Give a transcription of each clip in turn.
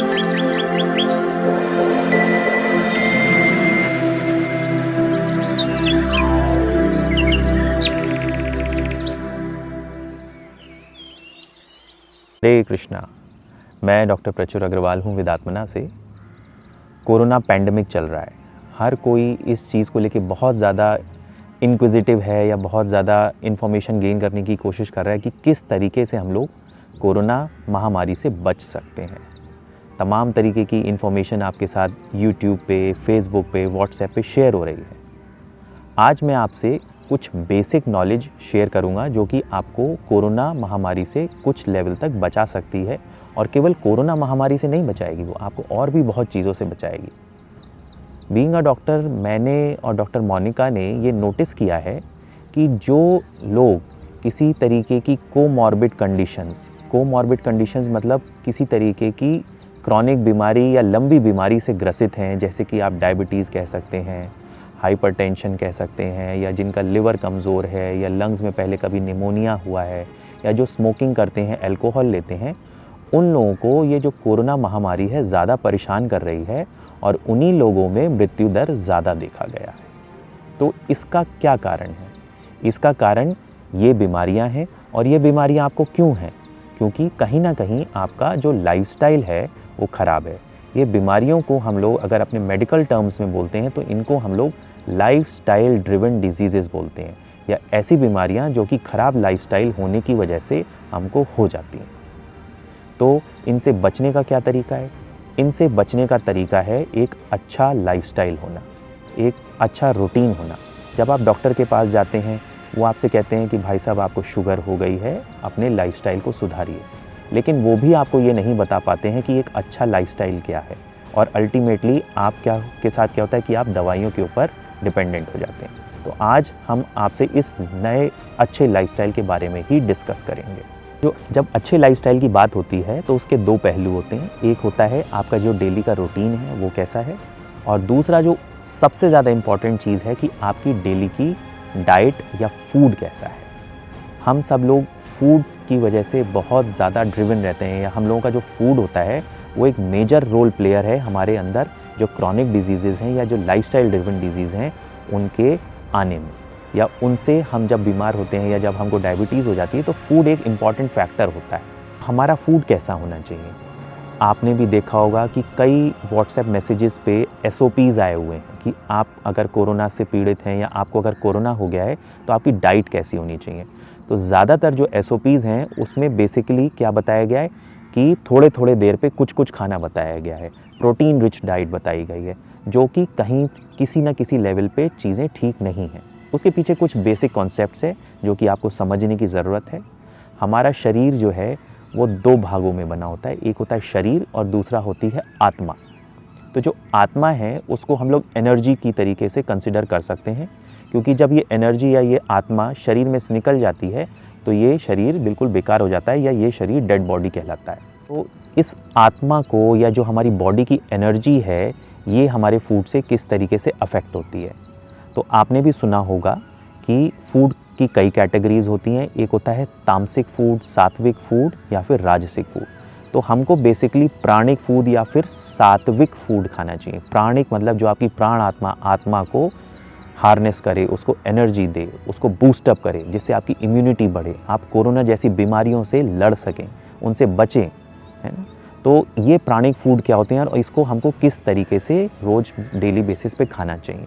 हरे कृष्णा। मैं डॉक्टर प्रचुर अग्रवाल हूँ विदात्मना से। कोरोना पैंडमिक चल रहा है। हर कोई इस चीज़ को लेके बहुत ज़्यादा इंक्विजिटिव है या बहुत ज़्यादा इन्फॉर्मेशन गेन करने की कोशिश कर रहा है कि किस तरीके से हम लोग कोरोना महामारी से बच सकते हैं। तमाम तरीके की इन्फॉर्मेशन आपके साथ यूट्यूब पे, फेसबुक पे, व्हाट्सएप पे शेयर हो रही है। आज मैं आपसे कुछ बेसिक नॉलेज शेयर करूंगा जो कि आपको कोरोना महामारी से कुछ लेवल तक बचा सकती है, और केवल कोरोना महामारी से नहीं बचाएगी, वो आपको और भी बहुत चीज़ों से बचाएगी। बीइंग अ डॉक्टर, मैंने और डॉक्टर मोनिका ने ये नोटिस किया है कि जो लोग किसी तरीके की कोमॉर्बिड कंडीशंस मतलब किसी तरीके की क्रॉनिक बीमारी या लंबी बीमारी से ग्रसित हैं, जैसे कि आप डायबिटीज़ कह सकते हैं, हाइपरटेंशन कह सकते हैं, या जिनका लिवर कमज़ोर है, या लंग्स में पहले कभी निमोनिया हुआ है, या जो स्मोकिंग करते हैं, अल्कोहल लेते हैं, उन लोगों को ये जो कोरोना महामारी है ज़्यादा परेशान कर रही है, और उन्हीं लोगों में मृत्यु दर ज़्यादा देखा गया है। तो इसका क्या कारण है? इसका कारण ये बीमारियां हैं, और ये बीमारियां आपको क्यों हैं? क्योंकि कहीं ना कहीं आपका जो लाइफस्टाइल है वो ख़राब है। ये बीमारियों को हम लोग अगर अपने मेडिकल टर्म्स में बोलते हैं तो इनको हम लोग लाइफस्टाइल ड्रिवन डिजीज़ेस बोलते हैं, या ऐसी बीमारियां जो कि ख़राब लाइफस्टाइल होने की वजह से हमको हो जाती हैं। तो इनसे बचने का क्या तरीका है? इनसे बचने का तरीका है एक अच्छा लाइफस्टाइल होना, एक अच्छा रूटीन होना। जब आप डॉक्टर के पास जाते हैं, वो आपसे कहते हैं कि भाई साहब आपको शुगर हो गई है, अपने लाइफस्टाइल को सुधारिए, लेकिन वो भी आपको ये नहीं बता पाते हैं कि एक अच्छा लाइफस्टाइल क्या है, और अल्टीमेटली आप के साथ क्या होता है कि आप दवाइयों के ऊपर डिपेंडेंट हो जाते हैं। तो आज हम आपसे इस नए अच्छे लाइफस्टाइल के बारे में ही डिस्कस करेंगे। जब अच्छे लाइफस्टाइल की बात होती है तो उसके दो पहलू होते हैं। एक होता है आपका जो डेली का रूटीन है वो कैसा है, और दूसरा जो सबसे ज़्यादा इम्पॉर्टेंट चीज़ है कि आपकी डेली की डाइट या फूड कैसा है। हम सब लोग फूड की वजह से बहुत ज़्यादा ड्रिवन रहते हैं, या हम लोगों का जो फूड होता है वो एक मेजर रोल प्लेयर है हमारे अंदर जो क्रॉनिक डिजीज़ेज़ हैं या जो लाइफस्टाइल ड्रिवन डिजीज़ हैं उनके आने में, या उनसे हम जब बीमार होते हैं या जब हमको डायबिटीज़ हो जाती है तो फूड एक इम्पॉर्टेंट फैक्टर होता है। हमारा फूड कैसा होना चाहिए? आपने भी देखा होगा कि कई व्हाट्सएप मैसेजेस पे SOPs आए हुए हैं कि आप अगर कोरोना से पीड़ित हैं या आपको अगर कोरोना हो गया है तो आपकी डाइट कैसी होनी चाहिए। तो ज़्यादातर जो SOPs हैं उसमें बेसिकली क्या बताया गया है कि थोड़े थोड़े देर पे कुछ कुछ खाना बताया गया है, प्रोटीन रिच डाइट बताई गई है, जो कि कहीं किसी न किसी लेवल पे चीज़ें ठीक नहीं हैं। उसके पीछे कुछ बेसिक कॉन्सेप्ट्स है जो कि आपको समझने की ज़रूरत है। हमारा शरीर जो है वो दो भागों में बना होता है, एक होता है शरीर और दूसरा होती है आत्मा। तो जो आत्मा है उसको हम लोग एनर्जी की तरीके से कंसिडर कर सकते हैं, क्योंकि जब ये एनर्जी या ये आत्मा शरीर में से निकल जाती है तो ये शरीर बिल्कुल बेकार हो जाता है, या ये शरीर डेड बॉडी कहलाता है। तो इस आत्मा को या जो हमारी बॉडी की एनर्जी है ये हमारे फूड से किस तरीके से अफेक्ट होती है। तो आपने भी सुना होगा कि फूड की कई कैटेगरीज होती हैं। एक होता है तामसिक फूड, सात्विक फूड या फिर राजसिक फूड। तो हमको बेसिकली प्राणिक फूड या फिर सात्विक फूड खाना चाहिए। प्राणिक मतलब जो आपकी प्राण आत्मा को हार्नेस करे, उसको एनर्जी दे, उसको बूस्टअप करे, जिससे आपकी इम्यूनिटी बढ़े, आप कोरोना जैसी बीमारियों से लड़ सकें, उनसे बचें, है ना। तो ये प्राणिक फूड क्या होते हैं और इसको हमको किस तरीके से रोज़ डेली बेसिस पे खाना चाहिए।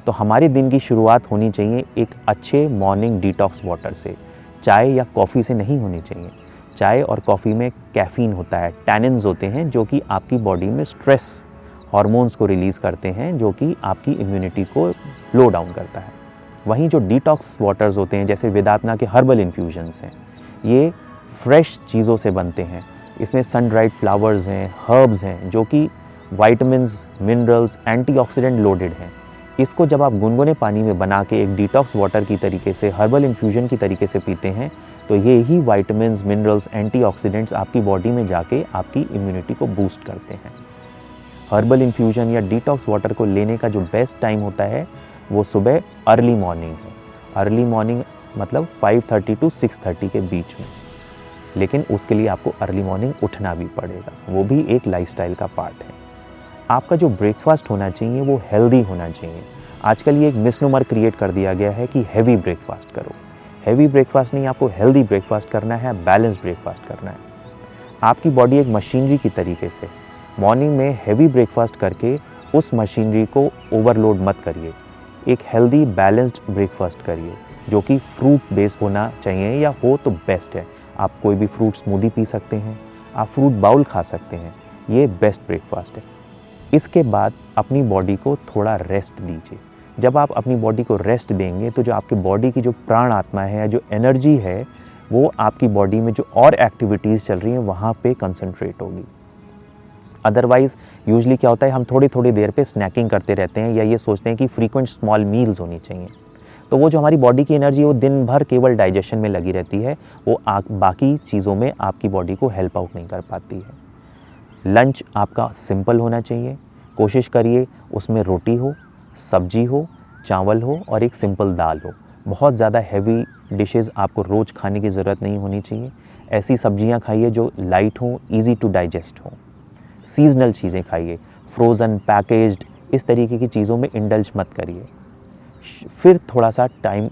तो हमारे दिन की शुरुआत होनी चाहिए एक अच्छे मॉर्निंग डिटॉक्स वाटर से। चाय या कॉफ़ी से नहीं होनी चाहिए। चाय और कॉफ़ी में कैफ़ीन होता है, टैनिन्स होते हैं जो कि आपकी बॉडी में स्ट्रेस हार्मोन्स को रिलीज़ करते हैं, जो कि आपकी इम्यूनिटी को लो डाउन करता है। वहीं जो डिटॉक्स वाटर्स होते हैं जैसे वेदांतना के हर्बल इन्फ्यूजन्स हैं, ये फ्रेश चीज़ों से बनते हैं। इसमें सन ड्राइड फ्लावर्स हैं, हर्ब्स हैं, जो कि वाइटामिन्स, मिनरल्स, एंटीऑक्सीडेंट लोडेड हैं। इसको जब आप गुनगुने पानी में बना के एक डिटॉक्स वाटर की तरीके से, हर्बल इन्फ्यूजन की तरीके से पीते हैं, तो ये ही वाइटामिन्स, मिनरल्स, एंटीऑक्सीडेंट्स आपकी बॉडी में जाके आपकी इम्यूनिटी को बूस्ट करते हैं। हर्बल इन्फ्यूजन या डिटॉक्स वाटर को लेने का जो बेस्ट टाइम होता है वो सुबह अर्ली मॉर्निंग है। अर्ली मॉर्निंग मतलब 5:30 to 6:30 के बीच में। लेकिन उसके लिए आपको अर्ली मॉर्निंग उठना भी पड़ेगा, वो भी एक लाइफस्टाइल का पार्ट है। आपका जो ब्रेकफास्ट होना चाहिए वो हेल्दी होना चाहिए। आजकल ये एक मिसनोमर क्रिएट कर दिया गया है कि हैवी ब्रेकफास्ट करो। हैवी ब्रेकफास्ट नहीं, आपको हेल्दी ब्रेकफास्ट करना है, बैलेंस ब्रेकफास्ट करना है। आपकी बॉडी एक मशीनरी की तरीके से, मॉर्निंग में हैवी ब्रेकफास्ट करके उस मशीनरी को ओवरलोड मत करिए। एक हेल्दी बैलेंस्ड ब्रेकफास्ट करिए जो कि फ्रूट बेस्ड होना चाहिए, या हो तो बेस्ट है। आप कोई भी फ्रूट स्मूदी पी सकते हैं, आप फ्रूट बाउल खा सकते हैं, ये बेस्ट ब्रेकफास्ट है। इसके बाद अपनी बॉडी को थोड़ा रेस्ट दीजिए। जब आप अपनी बॉडी को रेस्ट देंगे तो जो आपकी बॉडी की जो प्राण आत्मा है, जो एनर्जी है, वो आपकी बॉडी में जो और एक्टिविटीज़ चल रही हैं वहाँ पे कंसंट्रेट होगी। अदरवाइज़ यूजुअली क्या होता है, हम थोड़ी थोड़ी देर पे स्नैकिंग करते रहते हैं या ये सोचते हैं कि फ्रीक्वेंट स्मॉल मील्स होनी चाहिए। तो वो जो हमारी बॉडी की एनर्जी है वो दिन भर केवल डाइजेशन में लगी रहती है, वो बाकी चीज़ों में आपकी बॉडी को हेल्प आउट नहीं कर पाती है। लंच आपका सिंपल होना चाहिए। कोशिश करिए उसमें रोटी हो, सब्जी हो, चावल हो और एक सिंपल दाल हो। बहुत ज़्यादा हैवी डिशेज़ आपको रोज़ खाने की ज़रूरत नहीं होनी चाहिए। ऐसी सब्जियां खाइए जो लाइट हों, ईजी टू डाइजेस्ट हों। सीजनल चीज़ें खाइए, फ्रोज़न, पैकेज्ड, इस तरीके की चीज़ों में इंडल्ज मत करिए। फिर थोड़ा सा टाइम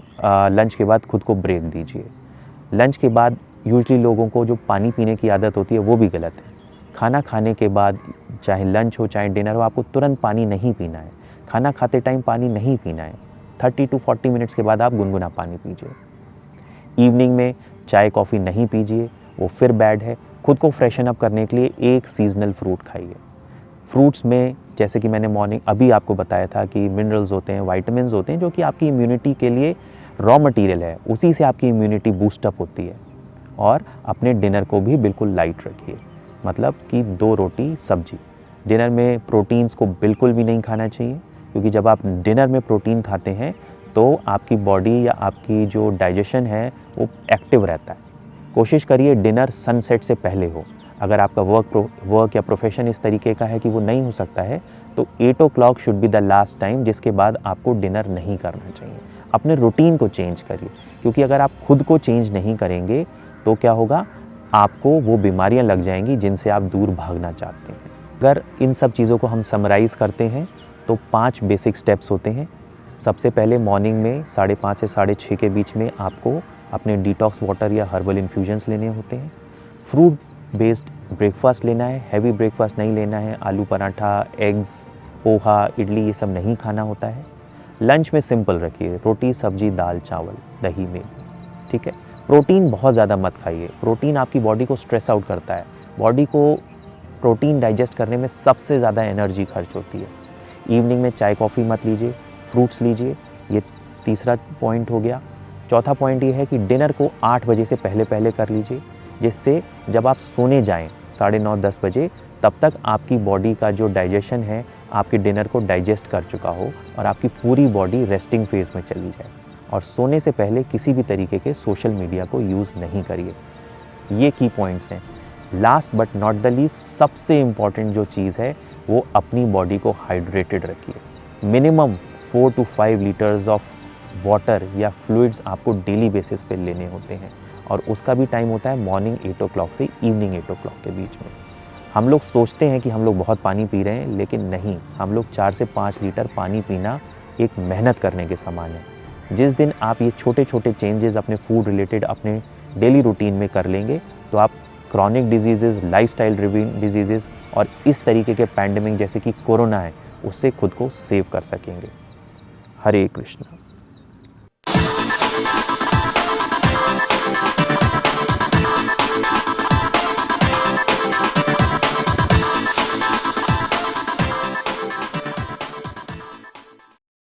लंच के बाद खुद को ब्रेक दीजिए। लंच के बाद यूजुअली लोगों को जो पानी पीने की आदत होती है वो भी गलत है। खाना खाने के बाद चाहे लंच हो चाहे डिनर हो, आपको तुरंत पानी नहीं पीना है। खाना खाते टाइम पानी नहीं पीना है। 30 to 40 मिनट्स के बाद आप गुनगुना पानी पीजिए। इवनिंग में चाय कॉफ़ी नहीं पीजिए, वो फिर बैड है। खुद को फ्रेशन अप करने के लिए एक सीजनल फ्रूट खाइए। फ्रूट्स में जैसे कि मैंने मॉर्निंग अभी आपको बताया था कि मिनरल्स होते हैं, वाइटामिन्स होते हैं जो कि आपकी इम्यूनिटी के लिए रॉ मटेरियल है, उसी से आपकी इम्यूनिटी बूस्टअप होती है। और अपने डिनर को भी बिल्कुल लाइट रखिए, मतलब कि 2 रोटी सब्जी। डिनर में प्रोटीन्स को बिल्कुल भी नहीं खाना चाहिए, क्योंकि जब आप डिनर में प्रोटीन खाते हैं तो आपकी बॉडी या आपकी जो डाइजेशन है वो एक्टिव रहता है। कोशिश करिए डिनर सनसेट से पहले हो। अगर आपका वर्क या प्रोफेशन इस तरीके का है कि वो नहीं हो सकता है, तो 8 o'clock should be the last time जिसके बाद आपको डिनर नहीं करना चाहिए। अपने रूटीन को चेंज करिए, क्योंकि अगर आप खुद को चेंज नहीं करेंगे तो क्या होगा, आपको वो बीमारियां लग जाएंगी जिनसे आप दूर भागना चाहते हैं। अगर इन सब चीज़ों को हम समराइज़ करते हैं तो 5 बेसिक स्टेप्स होते हैं। सबसे पहले मॉर्निंग में 5:30 से 6:30 के बीच में आपको अपने डिटॉक्स वाटर या हर्बल इन्फ्यूजन्स लेने होते हैं। फ्रूट बेस्ड ब्रेकफास्ट लेना है, हैवी ब्रेकफास्ट नहीं लेना है। आलू पराठा, एग्स, पोहा, इडली ये सब नहीं खाना होता है। लंच में सिंपल रखिए, रोटी, सब्जी, दाल, चावल, दही में, ठीक है। प्रोटीन बहुत ज़्यादा मत खाइए। प्रोटीन आपकी बॉडी को स्ट्रेस आउट करता है। बॉडी को प्रोटीन डाइजेस्ट करने में सबसे ज़्यादा एनर्जी खर्च होती है। इवनिंग में चाय कॉफ़ी मत लीजिए, फ्रूट्स लीजिए। ये तीसरा पॉइंट हो गया। चौथा पॉइंट ये है कि डिनर को 8 बजे से पहले पहले कर लीजिए, जिससे जब आप सोने जाएं 9:30-10 बजे, तब तक आपकी बॉडी का जो डाइजेशन है आपके डिनर को डाइजेस्ट कर चुका हो और आपकी पूरी बॉडी रेस्टिंग फेज़ में चली जाए। और सोने से पहले किसी भी तरीके के सोशल मीडिया को यूज़ नहीं करिए। ये की पॉइंट्स हैं। Last but not the least, सबसे इम्पॉर्टेंट जो चीज़ है वो अपनी बॉडी को हाइड्रेटेड रखिए। Minimum 4 to 5 litres of water या फ्लूइड्स आपको डेली बेसिस पे लेने होते हैं, और उसका भी टाइम होता है मॉर्निंग 8 o'clock से इवनिंग 8 o'clock के बीच में। हम लोग सोचते हैं कि हम लोग बहुत पानी पी रहे हैं, लेकिन नहीं, हम लोग 4 से 5 लीटर पानी पीना एक मेहनत करने के समान है। जिस दिन आप ये छोटे छोटे चेंजेस अपने फूड रिलेटेड अपने डेली रूटीन में कर लेंगे, तो आप chronic diseases, lifestyle driven diseases और इस तरीके के पैंडेमिक जैसे कि कोरोना है, उससे खुद को सेव कर सकेंगे। हरे कृष्ण।